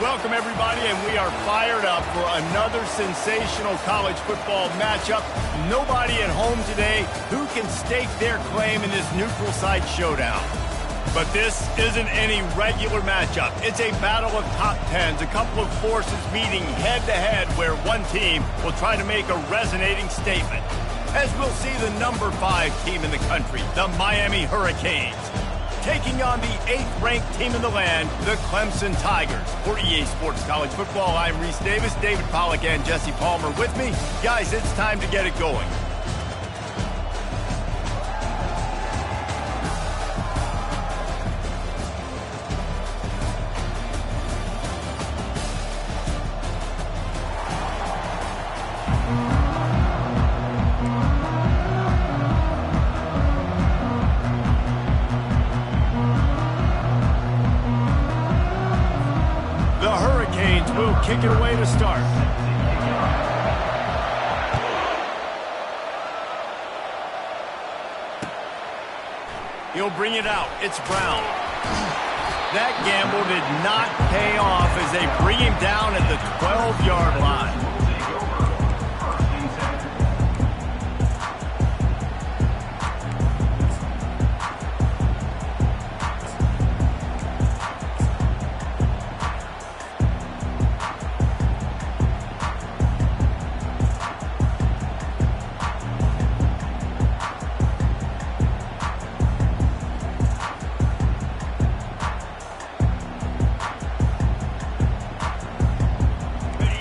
Welcome, everybody, and we are fired up for another sensational college football matchup. Nobody at home today who can stake their claim in this neutral site showdown. But this isn't any regular matchup. It's a battle of top tens, a couple of forces meeting head-to-head where one team will try to make a resonating statement. As we'll see the number 5 team in the country, the Miami Hurricanes, taking on the 8th-ranked team in the land, the Clemson Tigers. For EA Sports College Football, I'm Reese Davis, David Pollack, and Jesse Palmer with me. Guys, it's time to get it going. Will kick it away to start. He'll bring it out. It's Brown. That gamble did not pay off as they bring him down at the 12-yard line.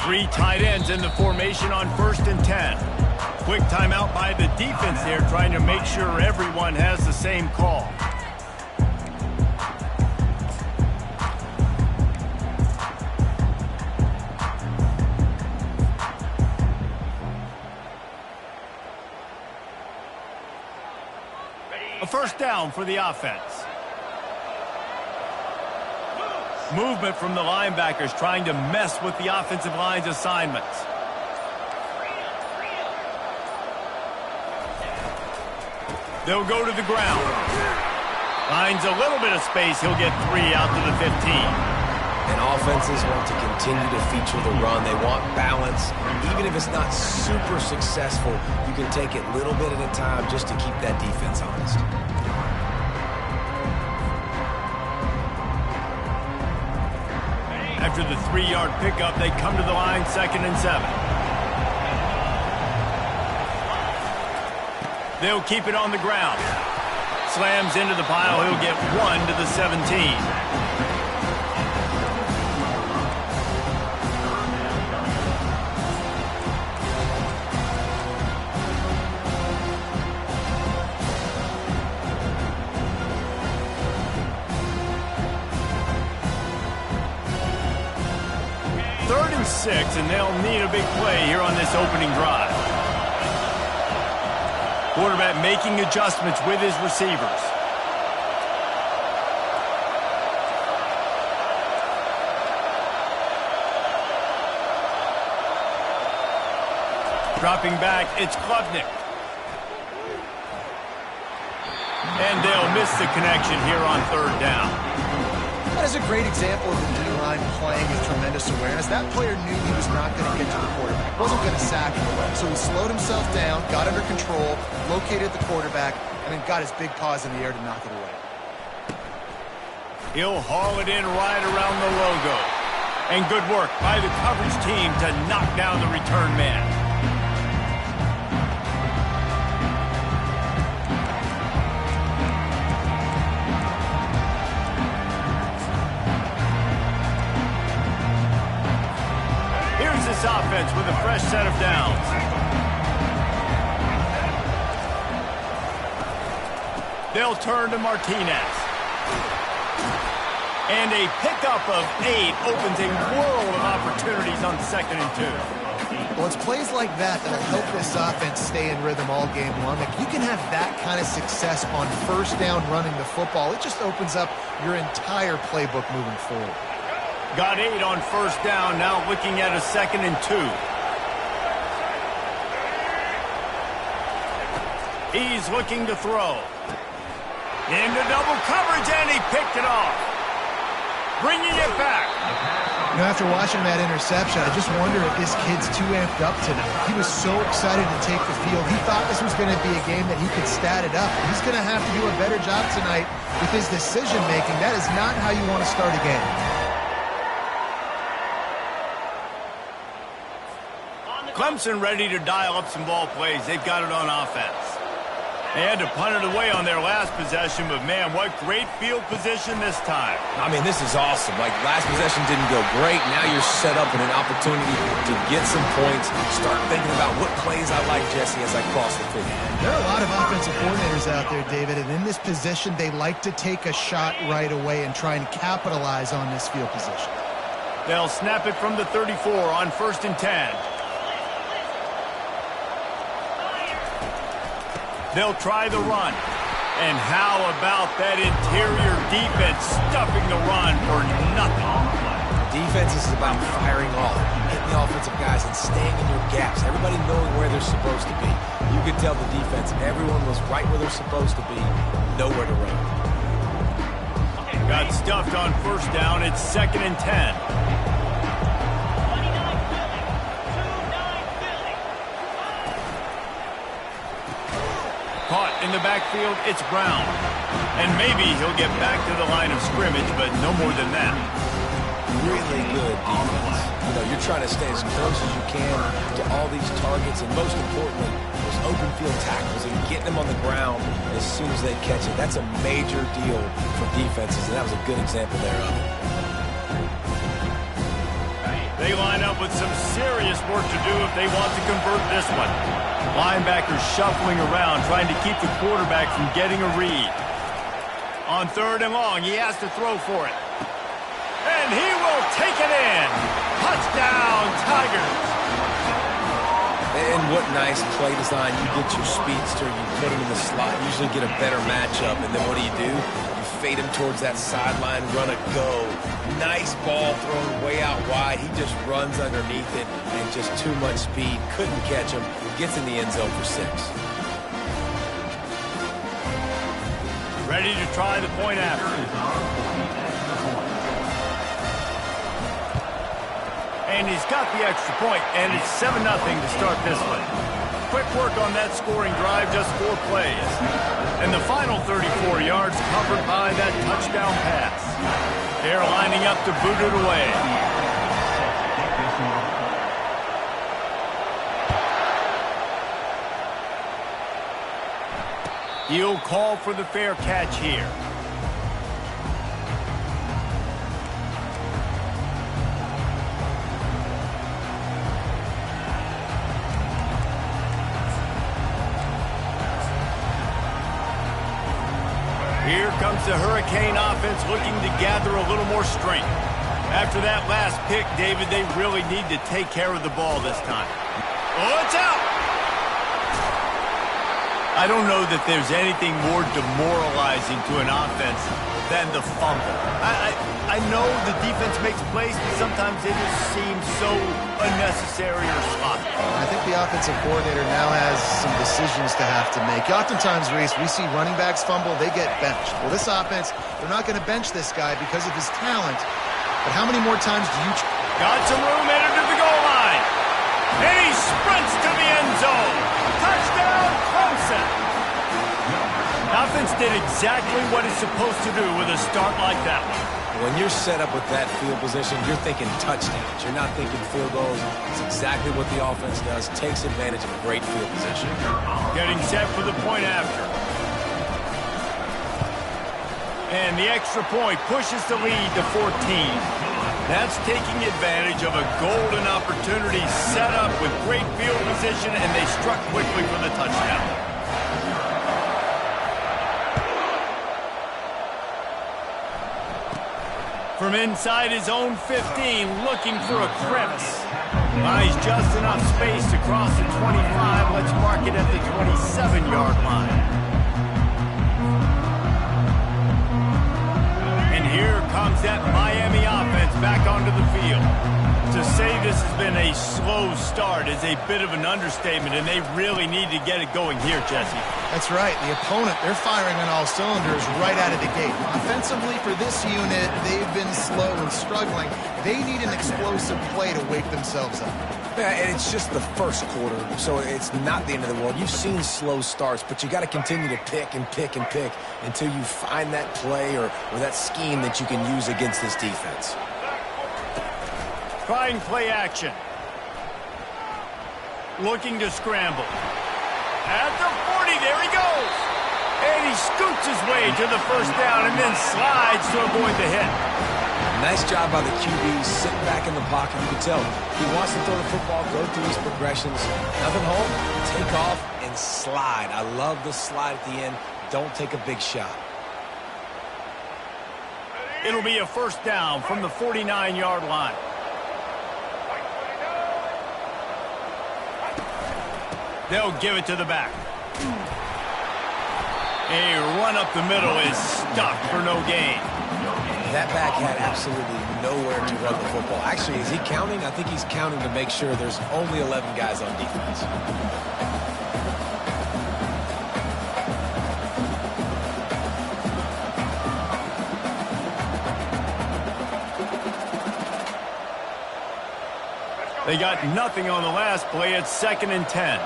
3 tight ends in the formation on 1st and 10. Quick timeout by the defense there, trying to make sure everyone has the same call. A first down for the offense. Movement from the linebackers trying to mess with the offensive line's assignments. They'll go to the ground. Finds a little bit of space. He'll get 3 out to the 15. And offenses want to continue to feature the run. They want balance. Even if it's not super successful, you can take it little bit at a time just to keep that defense honest. After the 3-yard pickup, they come to the line, 2nd and 7. They'll keep it on the ground. Slams into the pile. He'll get 1 to the 17. Third and 6, and they'll need a big play here on this opening drive. Quarterback making adjustments with his receivers. Dropping back, it's Klubnik. And they'll miss the connection here on 3rd down. That is a great example of the D-line playing with tremendous awareness. That player knew he was not going to get to the quarterback. He wasn't going to sack him. So he slowed himself down, got under control, located the quarterback, and then got his big paws in the air to knock it away. He'll haul it in right around the logo. And good work by the coverage team to knock down the return man. This offense with a fresh set of downs. They'll turn to Martinez. And a pickup of 8 opens a world of opportunities on 2nd and 2. Well, it's plays like that that'll help this offense stay in rhythm all game long. If you can have that kind of success on 1st down running the football, it just opens up your entire playbook moving forward. Got 8 on 1st down, now looking at a 2nd and 2. He's looking to throw. Into double coverage, and he picked it off. Bringing it back. You know, after watching that interception, I just wonder if this kid's too amped up tonight. He was so excited to take the field. He thought this was going to be a game that he could stat it up. He's going to have to do a better job tonight with his decision-making. That is not how you want to start a game. Clemson ready to dial up some ball plays. They've got it on offense. They had to punt it away on their last possession, but man, what great field position this time. I mean, this is awesome. Like, last possession didn't go great. Now you're set up with an opportunity to get some points. Start thinking about what plays I like, Jesse, as I cross the field. There are a lot of offensive coordinators out there, David, and in this position, they like to take a shot right away and try and capitalize on this field position. They'll snap it from the 34 on 1st and 10. They'll try the run. And how about that interior defense stuffing the run for nothing? Defense is about firing off, hitting the offensive guys and staying in your gaps. Everybody knowing where they're supposed to be. You could tell the defense, everyone was right where they're supposed to be, nowhere to run. Got stuffed on 1st down. It's 2nd and 10. Caught in the backfield, it's Brown. And maybe he'll get back to the line of scrimmage, but no more than that. Really good defense. You know, you're trying to stay as close as you can to all these targets, and most importantly, those open field tackles and getting them on the ground as soon as they catch it. That's a major deal for defenses, and that was a good example there of it. They line up with some serious work to do if they want to convert this one. Linebackers shuffling around, trying to keep the quarterback from getting a read. On 3rd and long, he has to throw for it. And he will take it in. Touchdown, Tigers. And what nice play design. You get your speedster, you put him in the slot, usually get a better matchup, and then what do? You fade him towards that sideline, run a go. Nice ball thrown way out wide. He just runs underneath it and just too much speed. Couldn't catch him. Gets in the end zone for 6. Ready to try the point after. And he's got the extra point, and it's 7-0 to start this one. Quick work on that scoring drive, just 4 plays. And the final 34 yards covered by that touchdown pass. They're lining up to boot it away. He'll call for the fair catch here. Here comes the Hurricane offense looking to gather a little more strength. After that last pick, David, they really need to take care of the ball this time. Oh, it's out! I don't know that there's anything more demoralizing to an offense than the fumble. I know the defense makes plays, but sometimes they just seem so unnecessary or sloppy. I think the offensive coordinator now has some decisions to have to make. Oftentimes, Reese, we see running backs fumble, they get benched. Well, this offense, they're not going to bench this guy because of his talent. But how many more times do you... Got some room, headed to the goal line. And he sprints to the end zone. Touchdown, Clemson. Offense did exactly what it's supposed to do with a start like that one. When you're set up with that field position, you're thinking touchdowns. You're not thinking field goals. It's exactly what the offense does. Takes advantage of a great field position. Getting set for the point after. And the extra point pushes the lead to 14. That's taking advantage of a golden opportunity set up with great field position, and they struck quickly for the touchdown. From inside his own 15, looking for a crevice. Buys just enough space to cross the 25. Let's mark it at the 27-yard line. And here comes that Miami offense back onto the field. field. To say this has been a slow start is a bit of an understatement, and they really need to get it going here, Jesse. That's right. The opponent, they're firing on all cylinders right out of the gate. Offensively, for this unit, they've been slow and struggling. They need an explosive play to wake themselves up. Yeah, and it's just the first quarter, so it's not the end of the world. You've seen slow starts, but you got to continue to pick and pick and pick until you find that play or that scheme that you can use against this defense. Trying play action. Looking to scramble. At the 40, there he goes. And he scoots his way to the first down and then slides to avoid the hit. Nice job by the QB sitting back in the pocket. You can tell he wants to throw the football, go through his progressions. Nothing home, take off and slide. I love the slide at the end. Don't take a big shot. It'll be a first down from the 49-yard line. They'll give it to the back. A run up the middle is stopped for no gain. That back had absolutely nowhere to run the football. Actually, is he counting? I think he's counting to make sure there's only 11 guys on defense. They got nothing on the last play. It's 2nd and 10.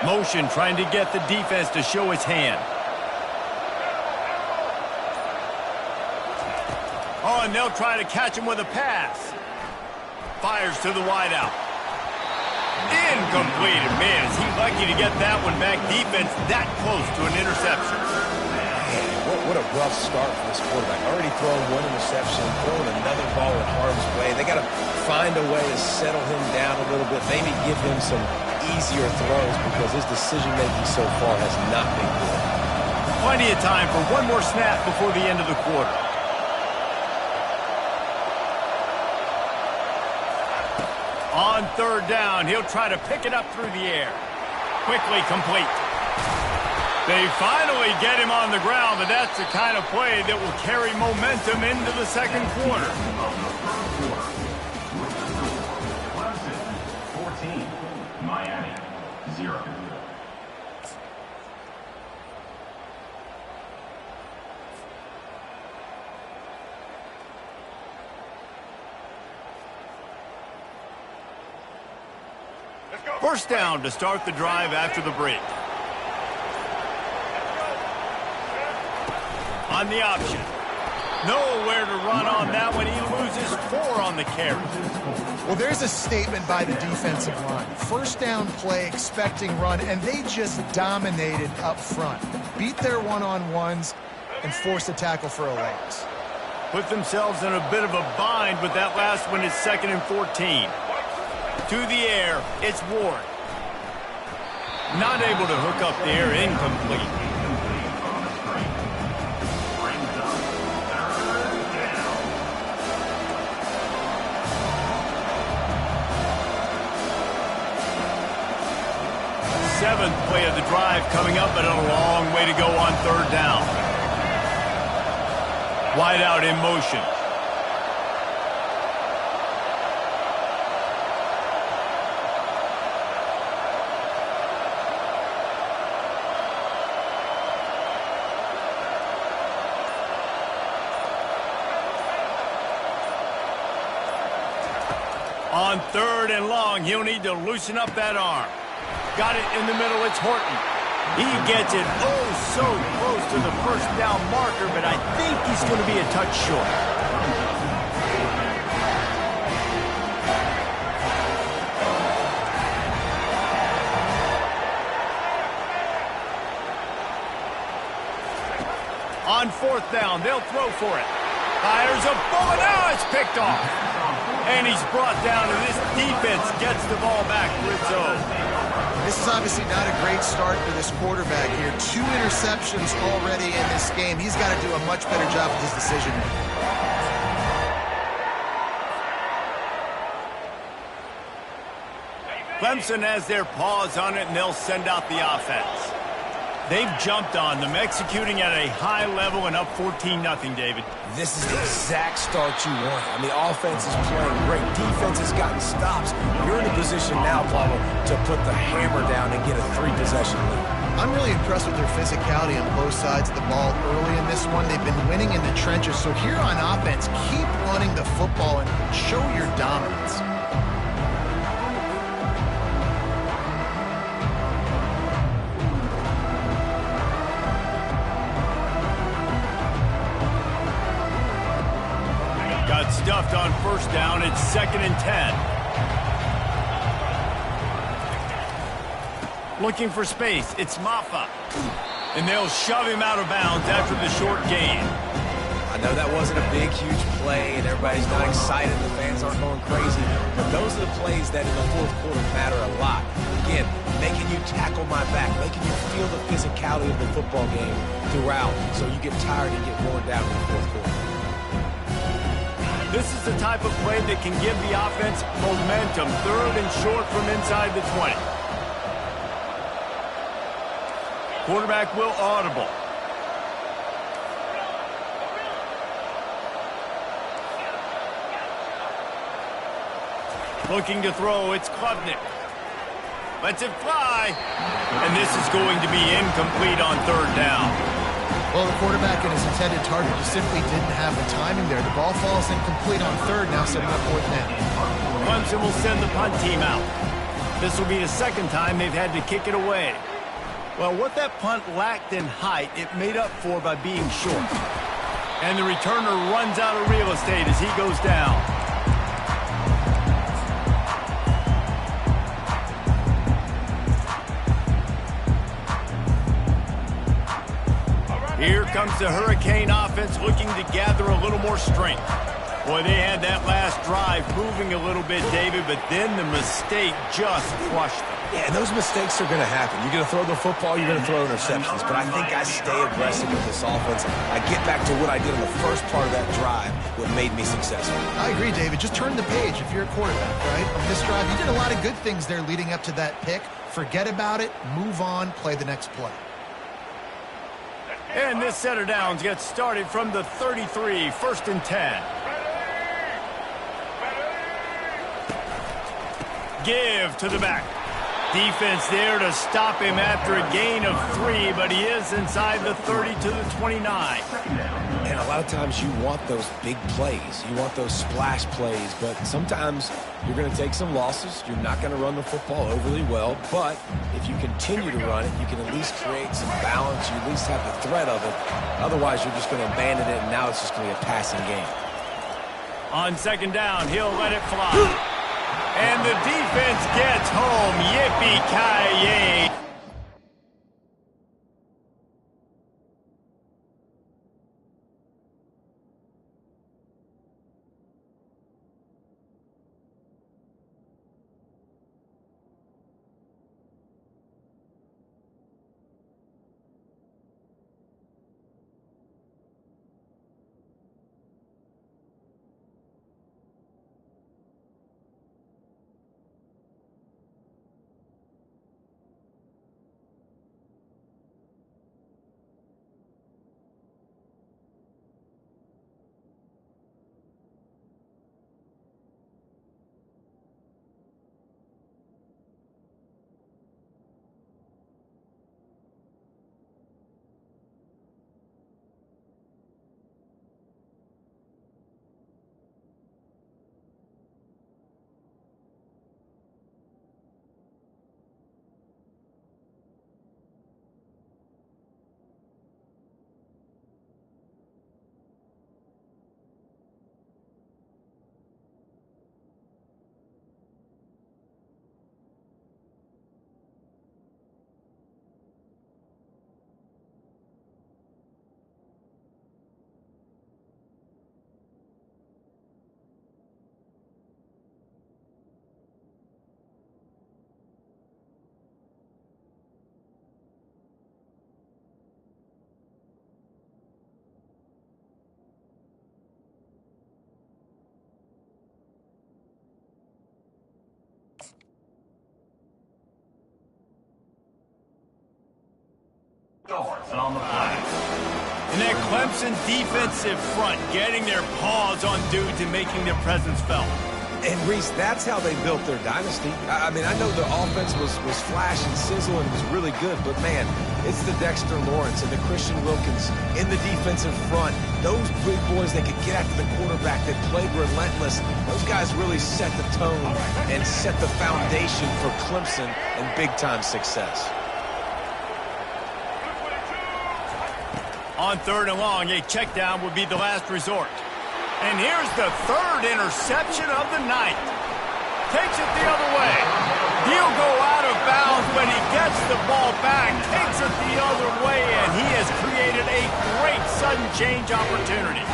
Motion trying to get the defense to show its hand. Oh, and they'll try to catch him with a pass. Fires to the wideout. Incomplete. Man, is he lucky to get that one back. Defense that close to an interception. What a rough start for this quarterback. Already throwing one interception, throwing another ball in harm's way. They got to find a way to settle him down a little bit, maybe give him some easier throws because his decision-making so far has not been good. Plenty of time for one more snap before the end of the quarter. On 3rd down, he'll try to pick it up through the air. Quickly complete. They finally get him on the ground, but that's the kind of play that will carry momentum into the 2nd quarter. 14, Miami, 0. First down to start the drive after the break. On the option. Nowhere to run on that one. He loses 4 on the carry. Well, there's a statement by the defensive line. First down play, expecting run, and they just dominated up front. Beat their one-on-ones and forced a tackle for a loss. Put themselves in a bit of a bind, but that last one is 2nd and 14. To the air, it's Ward. Not able to hook up there, incomplete. Seventh play of the drive coming up, but a long way to go on 3rd down. Wide out in motion. On 3rd and long, he'll need to loosen up that arm. Got it in the middle, it's Horton. He gets it so close to the first down marker, but I think he's going to be a touch short. On 4th down, they'll throw for it. Fires a bullet, now it's picked off. And he's brought down, and this defense gets the ball back for its own. This is obviously not a great start for this quarterback here. 2 interceptions already in this game. He's got to do a much better job with his decision-making. Clemson has their paws on it, and they'll send out the offense. They've jumped on them, executing at a high level and up 14-0, David. This is the exact start you want. I mean, offense is playing great. Defense has gotten stops. You're in a position now, Paulo, to put the hammer down and get a 3-possession lead. I'm really impressed with their physicality on both sides of the ball early in this one. They've been winning in the trenches. So here on offense, keep running the football and show your dominance. Got stuffed on first down. It's 2nd and 10. Looking for space. It's Ncaa. And they'll shove him out of bounds after the short gain. I know that wasn't a big, huge play, and everybody's not excited. The fans aren't going crazy. But those are the plays that in the fourth quarter matter a lot. Again, making you tackle my back, making you feel the physicality of the football game throughout, so you get tired and get worn down in the fourth quarter. This is the type of play that can give the offense momentum. 3rd and short from inside the 20. Quarterback will audible. Looking to throw, it's Klubnik. Lets it fly. And this is going to be incomplete on 3rd down. Well, the quarterback and his intended target just simply didn't have the timing there. The ball falls incomplete on 3rd, now setting up 4th down. Clemson will send the punt team out. This will be the 2nd time they've had to kick it away. Well, what that punt lacked in height, it made up for by being short. And the returner runs out of real estate as he goes down. Here comes the Hurricane offense looking to gather a little more strength. Boy, they had that last drive moving a little bit, David, but then the mistake just crushed them. Yeah, and those mistakes are going to happen. You're going to throw the football, you're going to throw interceptions. But I think I stay aggressive with this offense. I get back to what I did in the first part of that drive, what made me successful. I agree, David. Just turn the page if you're a quarterback, right? On this drive, you did a lot of good things there leading up to that pick. Forget about it, move on, play the next play. And this set of downs gets started from the 33, 1st and 10. Give to the back. Defense there to stop him after a gain of 3, but he is inside the 30 to the 29. And a lot of times you want those big plays. You want those splash plays, but sometimes you're going to take some losses. You're not going to run the football overly well, but if you continue to run it, you can at least create some balance. You at least have the threat of it. Otherwise, you're just going to abandon it, and now it's just going to be a passing game. On 2nd down, he'll let it fly. And the defense gets home. Yippee-ki-yay. On the flag. And that Clemson defensive front getting their paws on dudes and making their presence felt. And, Reese, that's how they built their dynasty. I mean, I know the offense was flash and sizzle and was really good, but, man, it's the Dexter Lawrence and the Christian Wilkins in the defensive front. Those big boys that could get after the quarterback, that played relentless, those guys really set the tone and set the foundation for Clemson and big-time success. On 3rd and long, a check down would be the last resort. And here's the 3rd interception of the night. Takes it the other way. He'll go out of bounds, but he gets the ball back, takes it the other way, and he has created a great sudden change opportunity.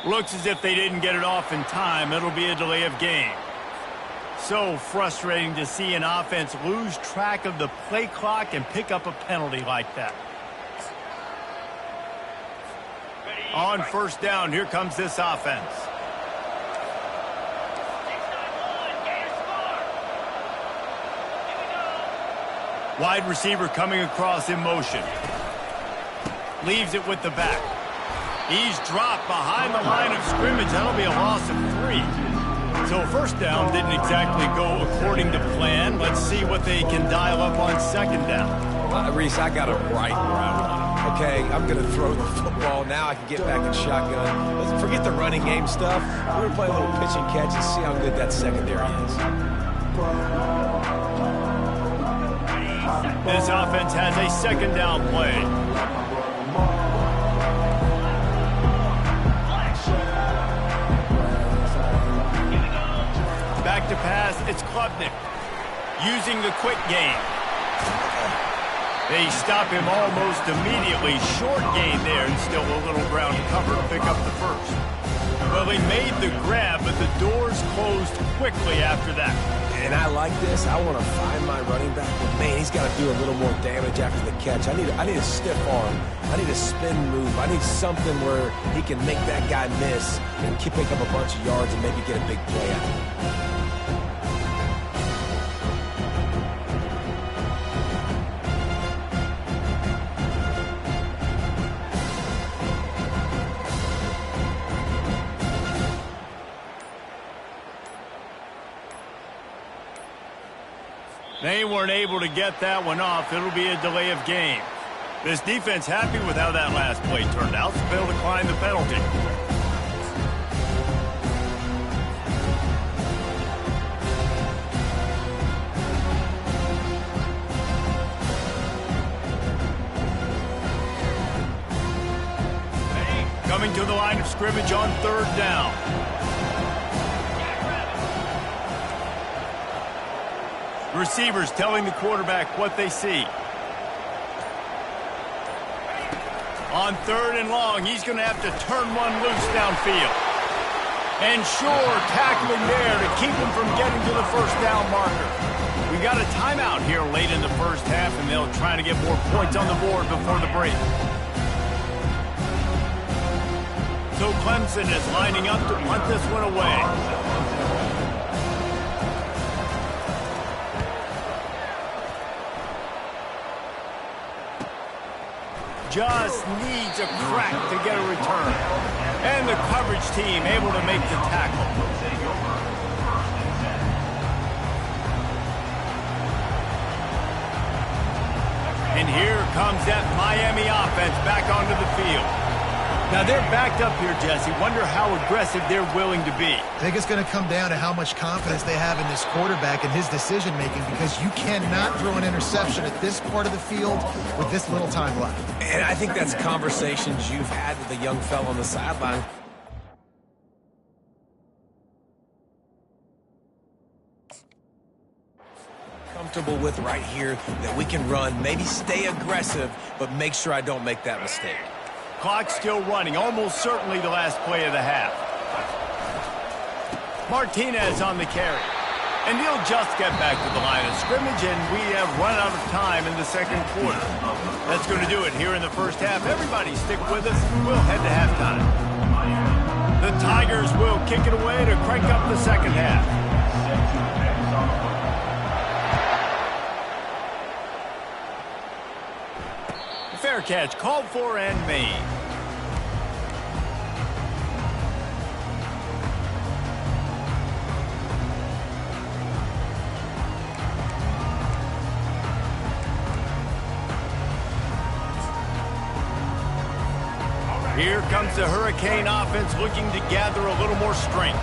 Looks as if they didn't get it off in time. It'll be a delay of game. So frustrating to see an offense lose track of the play clock and pick up a penalty like that. On 1st down, here comes this offense. Wide receiver coming across in motion. Leaves it with the back. He's dropped behind the line of scrimmage. That'll be a loss of 3. So 1st down didn't exactly go according to plan. Let's see what they can dial up on 2nd down. Reese, I got him right where I want him. Okay, I'm going to throw the football. Now I can get back in shotgun. Let's forget the running game stuff. We're going to play a little pitch and catch and see how good that secondary is. This offense has a 2nd down play. Back to pass, it's Klubnik. Using the quick game. They stop him almost immediately. Short gain there, and still a little ground cover to pick up the 1st. Well, they made the grab, but the doors closed quickly after that. And I like this. I want to find my running back, but, man, he's got to do a little more damage after the catch. I need a stiff arm. I need a spin move. I need something where he can make that guy miss and pick up a bunch of yards and maybe get a big play out of it. They weren't able to get that one off. It'll be a delay of game. This defense happy with how that last play turned out, so they'll decline the penalty. Coming to the line of scrimmage on 3rd down. Receivers telling the quarterback what they see. On 3rd and long, he's going to have to turn one loose downfield. And sure, tackling there to keep him from getting to the 1st down marker. We got a timeout here late in the 1st half, and they'll try to get more points on the board before the break. So Clemson is lining up to punt this one away. Just needs a crack to get a return. And the coverage team able to make the tackle. And here comes that Miami offense back onto the field. Now they're backed up here, Jesse. Wonder how aggressive they're willing to be. I think it's going to come down to how much confidence they have in this quarterback and his decision-making, because you cannot throw an interception at this part of the field with this little time left. And I think that's conversations you've had with the young fella on the sideline. Comfortable with right here that we can run, maybe stay aggressive, but make sure I don't make that mistake. Clock still running, almost certainly the last play of the half. Martinez on the carry. And he'll just get back to the line of scrimmage, and we have run out of time in the second quarter. That's going to do it here in the first half. Everybody stick with us. We'll head to halftime. The Tigers will kick it away to crank up the second half. Fair catch called for and made. Here comes the Hurricane offense looking to gather a little more strength.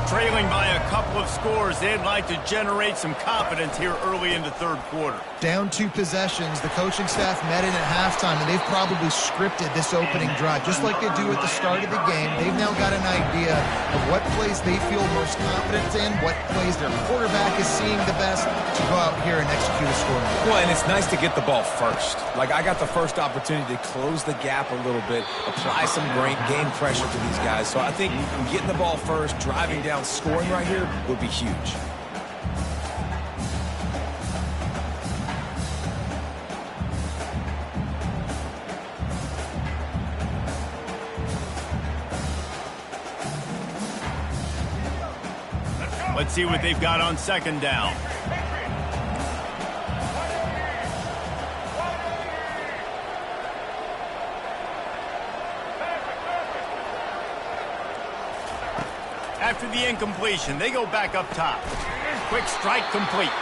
Trailing by a couple of scores, they'd like to generate some confidence here early in the third quarter. Down 2 possessions, the coaching staff met in at halftime, and they've probably scripted this opening drive. Just like they do at the start of the game, they've now got an idea of what plays they feel most confident in, what plays their quarterback is seeing the best to go out here and execute a scoring drive. Well, and it's nice to get the ball first. Like, I got the first opportunity to close the gap a little bit, apply some game pressure to these guys. So I think getting the ball first, driving down, scoring right here would be huge. Let's see what they've got on second down. After the incompletion, they go back up top. Quick strike complete.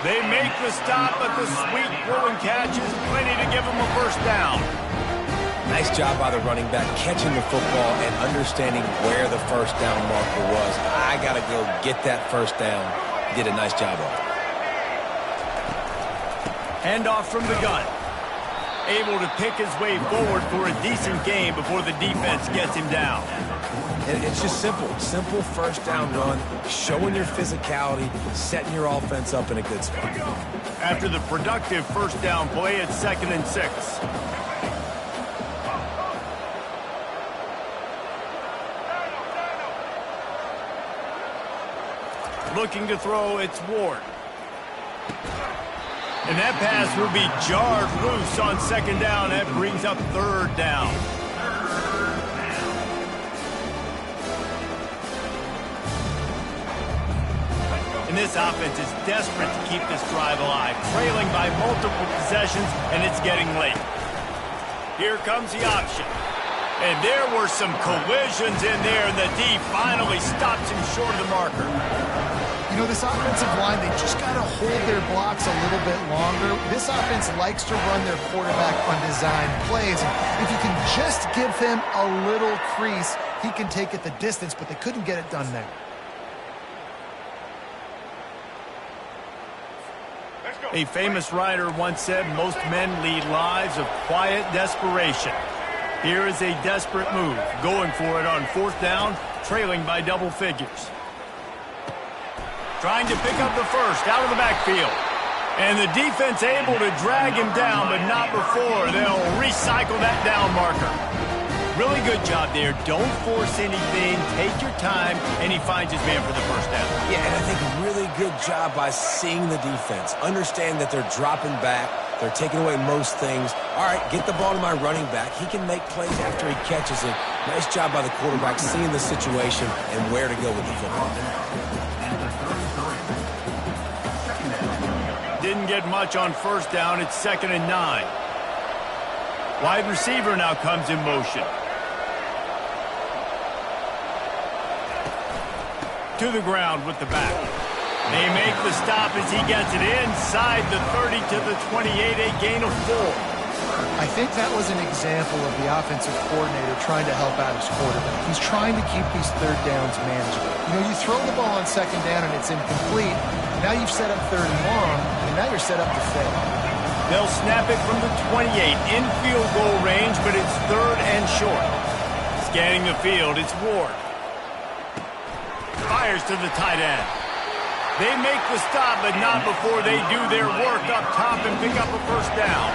They make the stop, but the sweet throwing catch is plenty to give them a first down. Nice job by the running back catching the football and understanding where the first down marker was. I got to go get that first down. He did a nice job of it. Handoff from the gun. Able to pick his way forward for a decent gain before the defense gets him down. And it's just simple. Simple first down run, showing your physicality, setting your offense up in a good spot. After the productive first down play, it's 2nd and 6. Looking to throw, it's Ward. And that pass will be jarred loose on 2nd down. That brings up 3rd down. And this offense is desperate to keep this drive alive, trailing by multiple possessions, and it's getting late. Here comes the option. And there were some collisions in there, and the D finally stops him short of the marker. You know, this offensive line, they just got to hold their blocks a little bit longer. This offense likes to run their quarterback on design plays. And if you can just give him a little crease, he can take it the distance, but they couldn't get it done there. A famous writer once said, most men lead lives of quiet desperation. Here is a desperate move, going for it on 4th down, trailing by double figures. Trying to pick up the first out of the backfield. And the defense able to drag him down, but not before they'll recycle that down marker. Really good job there. Don't force anything. Take your time, and he finds his man for the first down. Yeah, and I think a really good job by seeing the defense. Understand that they're dropping back. They're taking away most things. All right, get the ball to my running back. He can make plays after he catches it. Nice job by the quarterback seeing the situation and where to go with the football. Didn't get much on first down. It's 2nd and 9. Wide receiver now comes in motion. To the ground with the back. They make the stop as he gets it inside the 30 to the 28, a gain of 4. I think that was an example of the offensive coordinator trying to help out his quarterback. He's trying to keep these 3rd downs manageable. You know, you throw the ball on 2nd down and it's incomplete. Now you've set up 3rd and long, and now you're set up to fail. They'll snap it from the 28 in field goal range, but it's 3rd and short. Scanning the field, it's Ward. Fires to the tight end. They make the stop, but not before they do their work up top and pick up a first down.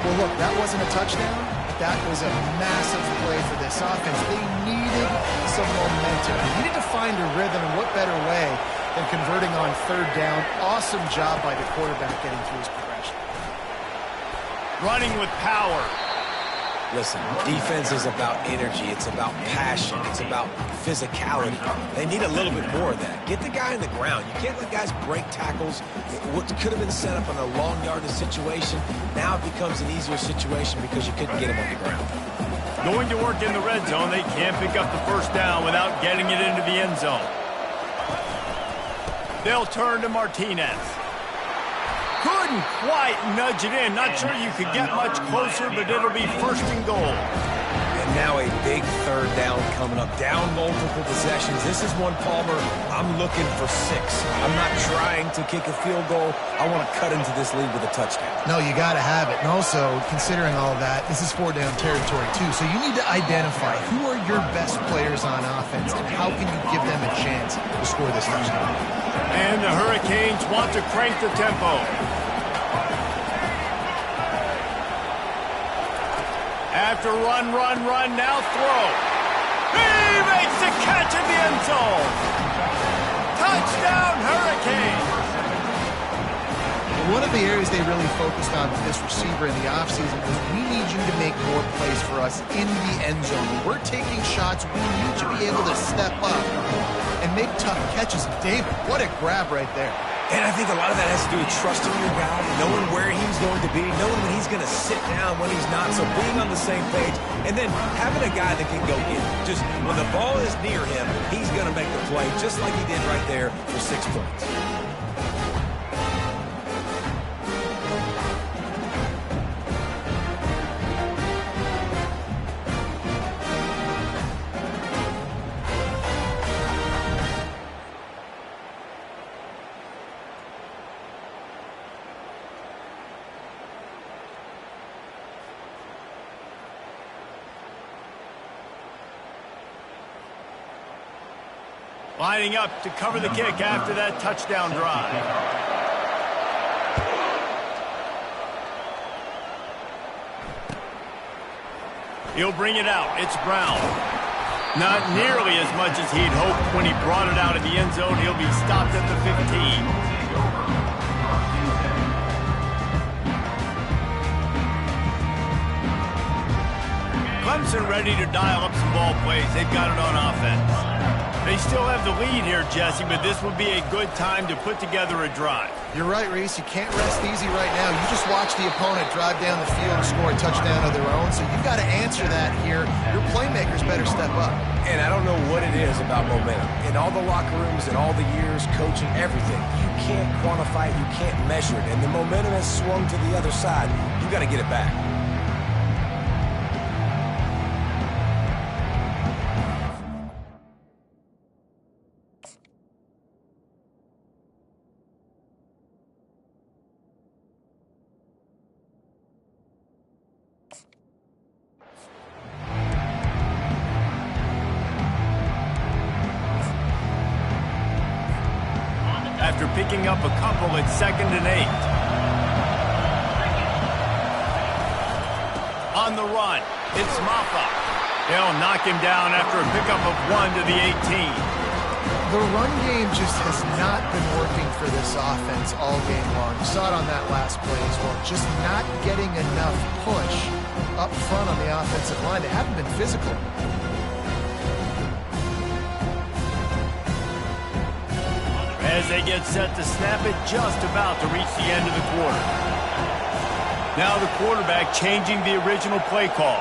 Well, look, that wasn't a touchdown, but that was a massive play for this offense. They needed some momentum. They needed to find a rhythm, and what better way and converting on third down. Awesome job by the quarterback getting through his progression. Running with power. Listen, defense is about energy. It's about passion. It's about physicality. They need a little bit more of that. Get the guy in the ground. You can't let guys break tackles. What could have been set up in a long yardage situation, now it becomes an easier situation because you couldn't get him on the ground. Going to work in the red zone, they can't pick up the first down without getting it into the end zone. They'll turn to Martinez. Couldn't quite nudge it in. Not sure you could get much closer, but it'll be first and goal. And now a big third down coming up. Down multiple possessions. This is one, Palmer, I'm looking for 6. I'm not trying to kick a field goal. I want to cut into this lead with a touchdown. No, you got to have it. And also, considering all of that, this is 4-down territory, too. So you need to identify who are your best players on offense and how can you give them a chance to score this touchdown. And the Hurricanes want to crank the tempo. After run, now throw. He makes the catch in the end zone. Touchdown, Hurricanes. One of the areas they really focused on with this receiver in the offseason was we need you to make more plays for us in the end zone. When we're taking shots, we need you to be able to step up and make tough catches. David, what a grab right there. And I think a lot of that has to do with trusting your guy, knowing where he's going to be, knowing when he's going to sit down, when he's not, so being on the same page, and then having a guy that can go get it. Just when the ball is near him, he's going to make the play, just like he did right there for 6 points. Lining up to cover the kick after that touchdown drive. He'll bring it out. It's Brown. Not nearly as much as he'd hoped when he brought it out of the end zone. He'll be stopped at the 15. Clemson ready to dial up some ball plays. They've got it on offense. They still have the lead here, Jesse, but this would be a good time to put together a drive. You're right, Reese. You can't rest easy right now. You just watch the opponent drive down the field and score a touchdown of their own, so you've got to answer that here. Your playmakers better step up. And I don't know what it is about momentum. In all the locker rooms, in all the years, coaching, everything, you can't quantify it, you can't measure it. And the momentum has swung to the other side. You got to get it back. After picking up a couple at 2nd and 8. On the run, it's Ncaa. They'll knock him down after a pickup of 1 to the 18. The run game just has not been working for this offense all game long. You saw it on that last play as well. Just not getting enough push up front on the offensive line. They haven't been physical. As they get set to snap it, just about to reach the end of the quarter. Now the quarterback changing the original play call.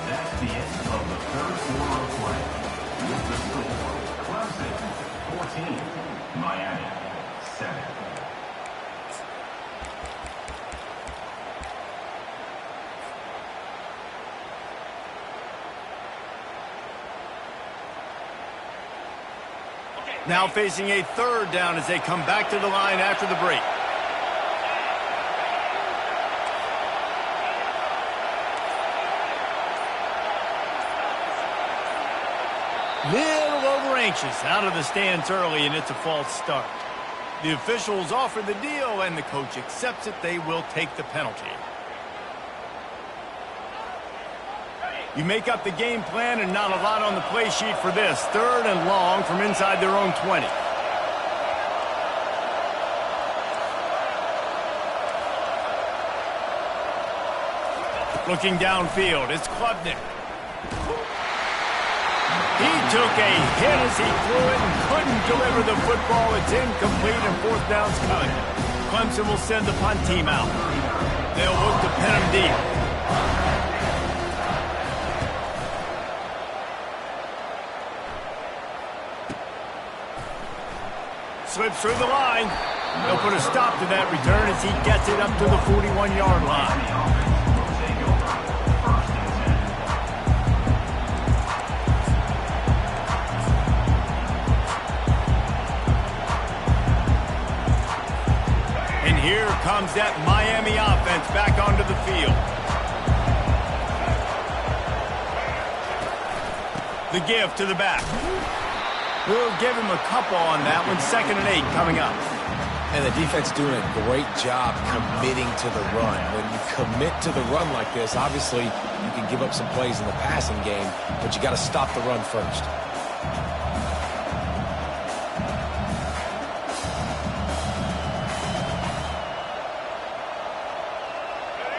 That's the end of the third quarter of play. With the score, Clemson 14, Miami 7. Now facing a 3rd down as they come back to the line after the break. Little over anxious out of the stands early, and it's a false start. The officials offer the deal, and the coach accepts it. They will take the penalty. You make up the game plan and not a lot on the play sheet for this. 3rd and long from inside their own 20. Looking downfield, it's Klubnik. He took a hit as he threw it and couldn't deliver the football. It's incomplete and 4th down's coming. Clemson will send the punt team out. They'll look to pin him deep. Slips through the line. They'll put a stop to that return as he gets it up to the 41-yard line. And here comes that Miami offense back onto the field. The give to the back. We'll give him a couple on that one. 2nd and 8 coming up. And the defense doing a great job committing to the run. When you commit to the run like this, obviously you can give up some plays in the passing game, but you got to stop the run first.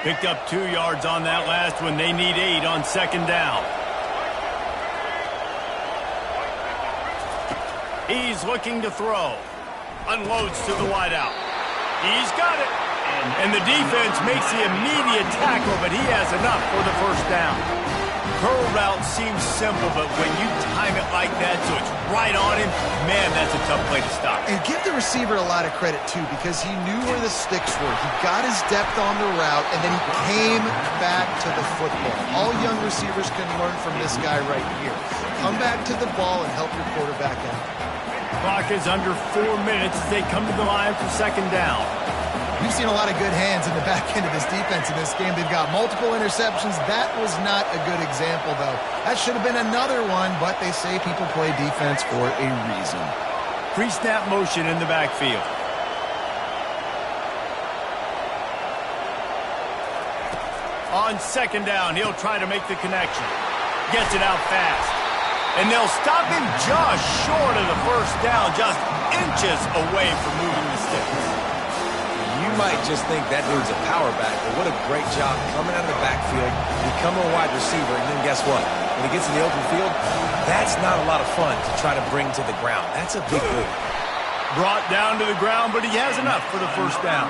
Picked up 2 yards on that last one. They need 8 on 2nd down. He's looking to throw. Unloads to the wideout. He's got it. And the defense makes the immediate tackle, but he has enough for the 1st down. Curl route seems simple, but when you time it like that so it's right on him, man, that's a tough play to stop. And give the receiver a lot of credit, too, because he knew where the sticks were. He got his depth on the route, and then he came back to the football. All young receivers can learn from this guy right here. Come back to the ball and help your quarterback out. Clock is under 4 minutes as they come to the line for 2nd down. We've seen a lot of good hands in the back end of this defense in this game. They've got multiple interceptions. That was not a good example, though. That should have been another one, but they say people play defense for a reason. Pre-snap motion in the backfield. On 2nd down, he'll try to make the connection. Gets it out fast. And they'll stop him just short of the 1st down, just inches away from moving the sticks. You might just think that dude's a power back, but what a great job coming out of the backfield, becoming a wide receiver, and then guess what? When he gets in the open field, that's not a lot of fun to try to bring to the ground. That's a big move. Brought down to the ground, but he has enough for the 1st down.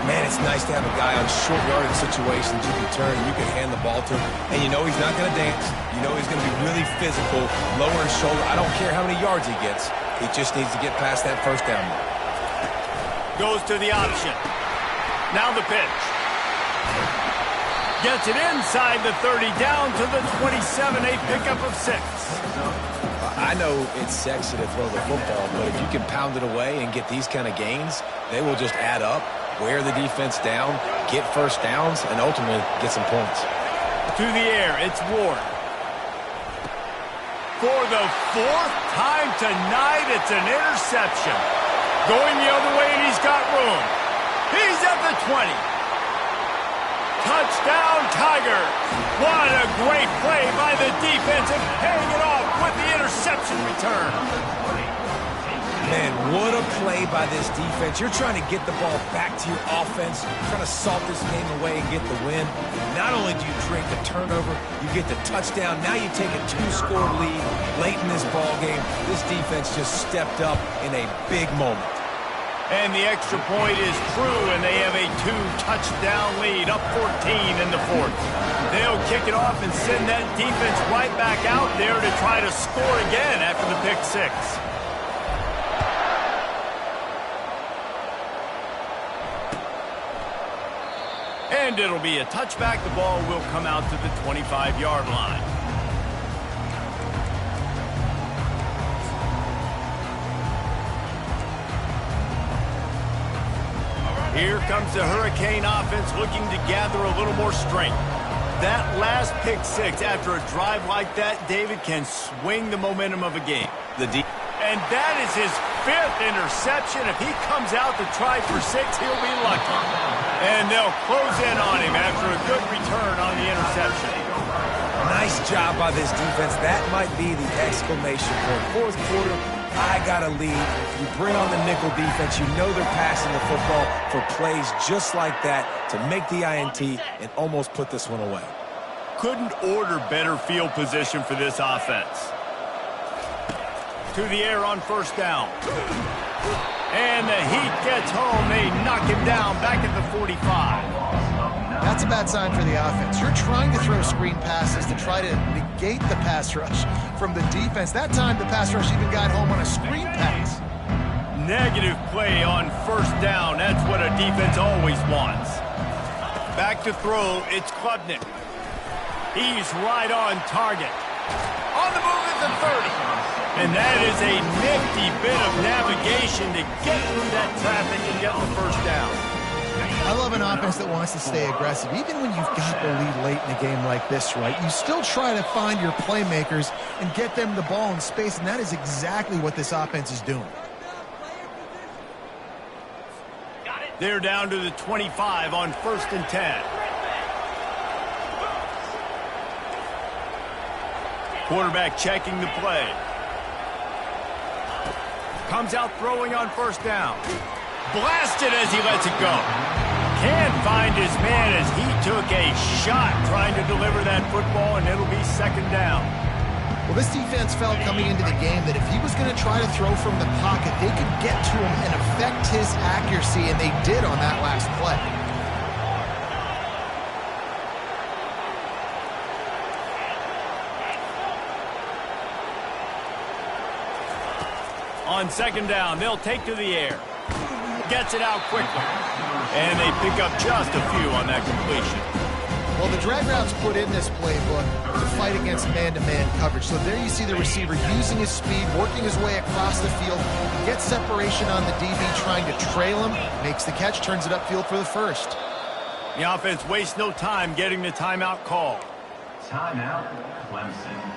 Man, it's nice to have a guy on short yardage situations you can turn and you can hand the ball to him. And you know he's not going to dance. You know he's going to be really physical, lower his shoulder. I don't care how many yards he gets. He just needs to get past that 1st down mark. Goes to the option. Now the pitch. Gets it inside the 30, down to the 27, a pickup of 6. I know it's sexy to throw the football, but if you can pound it away and get these kind of gains, they will just add up, wear the defense down, get 1st downs, and ultimately get some points. To the air, it's Ward. For the 4th time tonight, it's an interception. Going the other way, and he's got room. He's at the 20. Touchdown, Tigers. What a great play by the defense and paying it off with the interception return. Man, what a play by this defense. You're trying to get the ball back to your offense, trying to salt this game away and get the win. Not only do you drink the turnover, you get the touchdown. Now you take a 2-score lead late in this ball game. This defense just stepped up in a big moment. And the extra point is true, and they have a 2-touchdown lead, up 14 in the 4th. They'll kick it off and send that defense right back out there to try to score again after the pick 6. And it'll be a touchback. The ball will come out to the 25-yard line. Here comes the Hurricane offense looking to gather a little more strength. That last pick 6 after a drive like that, David, can swing the momentum of a game. And that is his 5th interception. If he comes out to try for 6, he'll be lucky. And they'll close in on him after a good return on the interception. Nice job by this defense. That might be the exclamation point. Fourth quarter, I got a lead. You bring on the nickel defense. You know they're passing the football for plays just like that to make the INT and almost put this one away. Couldn't order better field position for this offense. To the air on first down. And the Heat gets home. They knock him down back at the 45. That's a bad sign for the offense. You're trying to throw screen passes to try to negate the pass rush from the defense. That time, the pass rush even got home on a screen pass. Negative play on first down. That's what a defense always wants. Back to throw. It's Klubnik. He's right on target. On the move at the 30. And that is a nifty bit of navigation to get through that traffic and get the first down. I love an offense that wants to stay aggressive. Even when you've got the lead late in a game like this, right, you still try to find your playmakers and get them the ball in space, and that is exactly what this offense is doing. They're down to the 25 on 1st and 10. Quarterback checking the play. Comes out throwing on first down. Blasted as he lets it go. Can't find his man as he took a shot trying to deliver that football, and it'll be second down. Well, this defense felt coming into the game that if he was going to try to throw from the pocket, they could get to him and affect his accuracy, and they did on that last play. On second down, they'll take to the air. Gets it out quickly. And they pick up just a few on that completion. Well, the drag routes put in this playbook to fight against man-to-man coverage. So there you see the receiver using his speed, working his way across the field, gets separation on the DB, trying to trail him, makes the catch, turns it upfield for the first. The offense wastes no time getting the timeout call. Timeout, Clemson.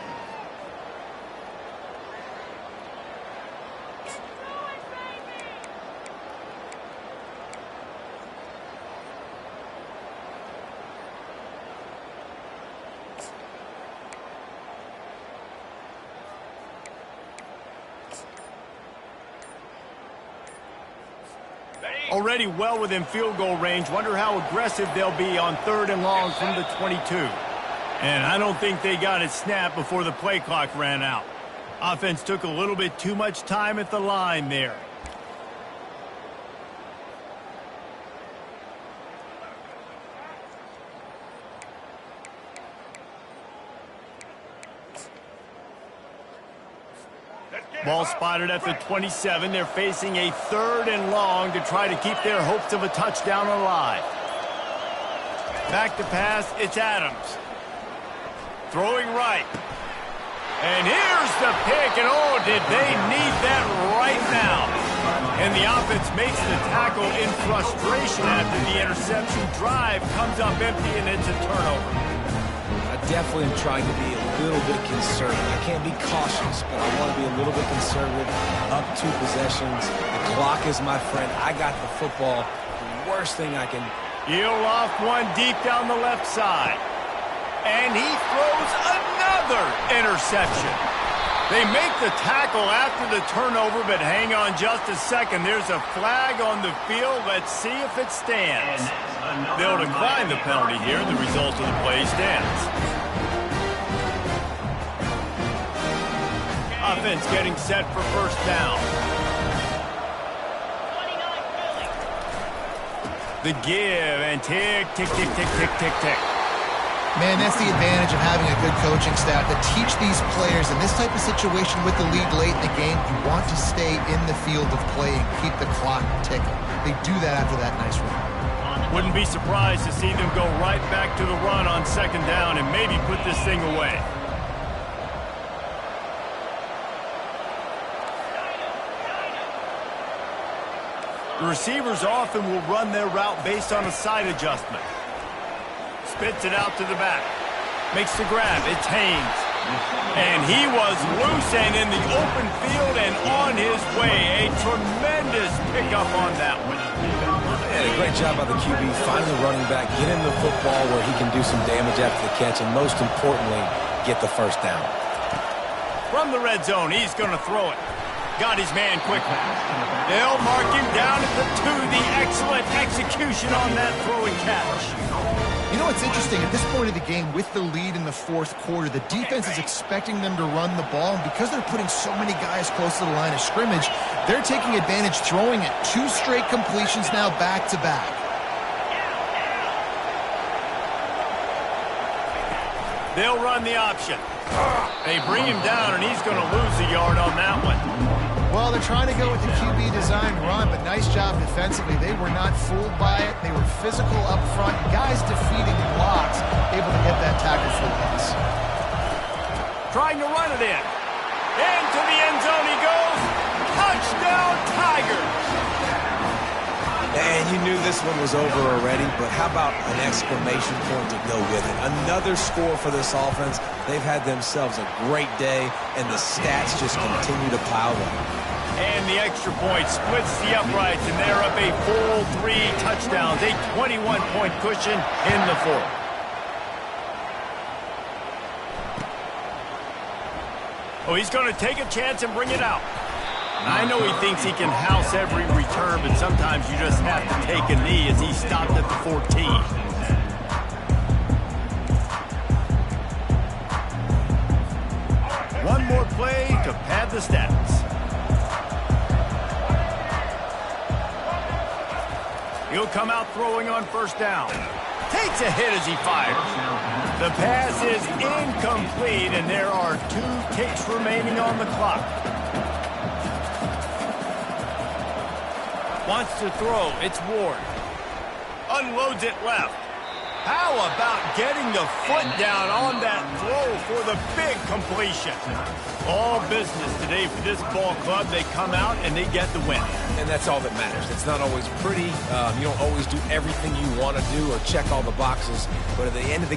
Already well within field goal range. Wonder how aggressive they'll be on 3rd and long from the 22. And I don't think they got it snapped before the play clock ran out. Offense took a little bit too much time at the line there. Ball spotted at the 27. They're facing a 3rd and long to try to keep their hopes of a touchdown alive. Back to pass, it's Adams. Throwing right. And here's the pick, and oh, did they need that right now. And the offense makes the tackle in frustration after the interception. Drive comes up empty, and it's a turnover. I definitely am trying to be a little bit conservative. I can't be cautious, but I want to be a little bit conservative. Up 2 possessions. The clock is my friend. I got the football. The worst thing I can... He'll off one deep down the left side. And he throws another interception. They make the tackle after the turnover, but hang on just a second. There's a flag on the field. Let's see if it stands. They'll decline the penalty here. The result of the play stands. Offense getting set for first down. The give and tick, tick, tick, tick, tick, tick, tick. Man, that's the advantage of having a good coaching staff that teach these players in this type of situation with the lead late in the game. You want to stay in the field of play and keep the clock ticking. They do that after that nice run. Wouldn't be surprised to see them go right back to the run on second down and maybe put this thing away. The receivers often will run their route based on a side adjustment. Spits it out to the back. Makes the grab. It's Haynes. And he was loose and in the open field and on his way. A tremendous pickup on that one. Yeah, a great job by the QB finding the running back, get him the football where he can do some damage after the catch, and most importantly, get the first down. From the red zone, he's going to throw it. Got his man quickly. They'll mark him down at the 2. The excellent execution on that throw and catch. You know what's interesting? At this point of the game, with the lead in the fourth quarter, the defense is expecting them to run the ball. And because they're putting so many guys close to the line of scrimmage, they're taking advantage, throwing it. 2 straight completions now back-to-back. They'll run the option. They bring him down, and he's going to lose a yard on that one. Well, they're trying to go with the QB design run, but nice job defensively. They were not fooled by it. They were physical up front. Guys defeating blocks, able to get that tackle for loss. Trying to run it in. Into the end zone he goes. Touchdown, Tigers. And you knew this one was over already, but how about an exclamation point to go with it? Another score for this offense. They've had themselves a great day, and the stats just continue to pile up. And the extra point splits the uprights, and they're up a full 3 touchdowns, a 21-point cushion in the fourth. Oh, he's going to take a chance and bring it out. I know he thinks he can house every return, but sometimes you just have to take a knee as he stopped at the 14. One more play to pad the stats. He'll come out throwing on first down. Takes a hit as he fires. The pass is incomplete, and there are 2 kicks remaining on the clock. Wants to throw. It's Ward. Unloads it left. How about getting the foot down on that throw for the big completion? All business today for this ball club. They come out and they get the win. And that's all that matters. It's not always pretty. You don't always do everything you want to do or check all the boxes. But at the end of the